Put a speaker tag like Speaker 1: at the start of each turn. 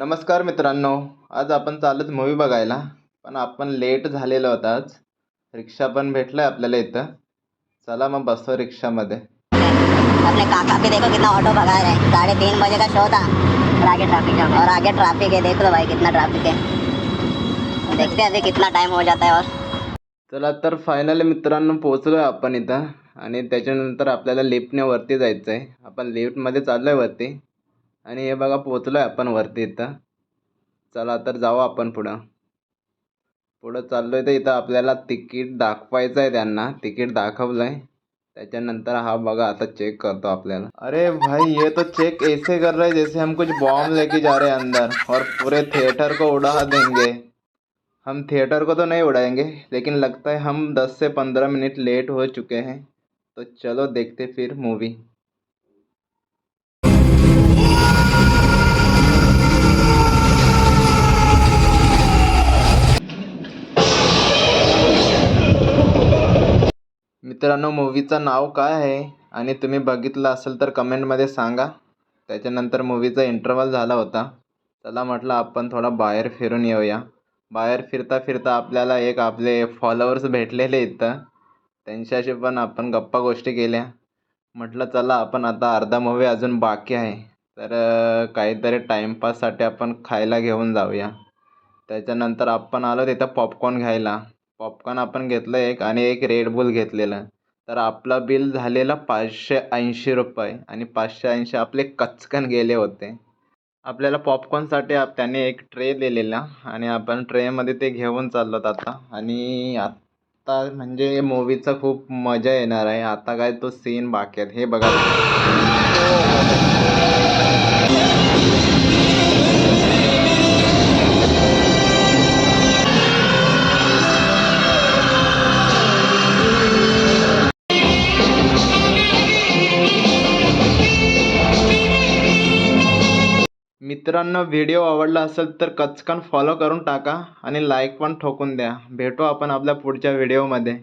Speaker 1: नमस्कार मित्रांनो, आज आपण चाललोच मूवी बघायला. पण आपण लेट झालेलो आहोत आज. रिक्षा पण भेटलाय आपल्याला इथं. चला मग बसतो रिक्षामध्ये.
Speaker 2: अपने काका भी देखो कितना ऑटो भगा रहे हैं। 3:30 बजे का शो था और आगे ट्रैफिक है, और आगे ट्रैफिक है। देख लो भाई कितना ट्रैफिक है। देखते हैं अभी कितना टाइम हो जाता है। और
Speaker 1: चला तर फायनली मित्रांनो पोहोचलोय आपण इथं. आणि त्याच्यानंतर आपल्याला लिफ्टने वरती जायचं आहे. आपण लिफ्टमध्ये चाललोय वरती. आणि हे बघा पोहोचलोय आपण वरती इथं. चला तर जाऊ आपण पुढं. पुढं चाललोय तर इथं आपल्याला तिकीट दाखवायचं आहे. त्यांना तिकीट दाखवलंय. त्याच्यानंतर हा बघा आता चेक करतो आपल्याला. अरे भाई ये तो चेक ऐसे कर रहे हैं जैसे हम कुछ बॉम्ब लेके जा रहे हैं अंदर और पूरे थिएटर को उड़ा देंगे. हम थिएटर को तो नहीं उड़ाएंगे, लेकिन लगता है हम 10 से 15 मिनट लेट हो चुके हैं. तो चलो देखते फिर मूवी. मित्रांनो मूवीचं नाव काय आहे आणि तुम्ही बघितलं असेल तर कमेंटमध्ये सांगा. त्याच्यानंतर मूवीचा इंटरवल झाला होता. चला म्हटलं आपण थोडा बाहेर फिरून येऊया. बाहेर फिरता फिरता आपल्याला एक आपले फॉलोअर्स भेटलेले इथं. त्यांच्याशी पण आपण गप्पा गोष्टी केल्या. म्हटलं चला आपण आता अर्धा मूवी अजून बाकी आहे, तर काहीतरी टाईमपाससाठी आपण खायला घेऊन जाऊया. त्याच्यानंतर आपण आलो तिथं पॉपकॉर्न घ्यायला. पॉपकॉर्न आपण घेतलं एक आणि एक रेड बुल घेतलेलं. तर आपलं बिल झालेलं 580 रुपये आणि 580 आपले कचकन गेले होते. आपल्याला पॉपकॉर्नसाठी त्याने एक ट्रे दिलेला आणि आपण ट्रेमध्ये ते घेऊन चाललो आता. आणि आत्ता म्हणजे मूवीचं खूप मजा येणार आहे. आता काय तो सीन बाकी आहेत हे बघा. मित्रांनो व्हिडिओ आवडला असेल तर कचकन फॉलो करून टाका आणि लाईक पण ठोकून द्या. भेटू आपण आपल्या पुढच्या व्हिडिओमध्ये.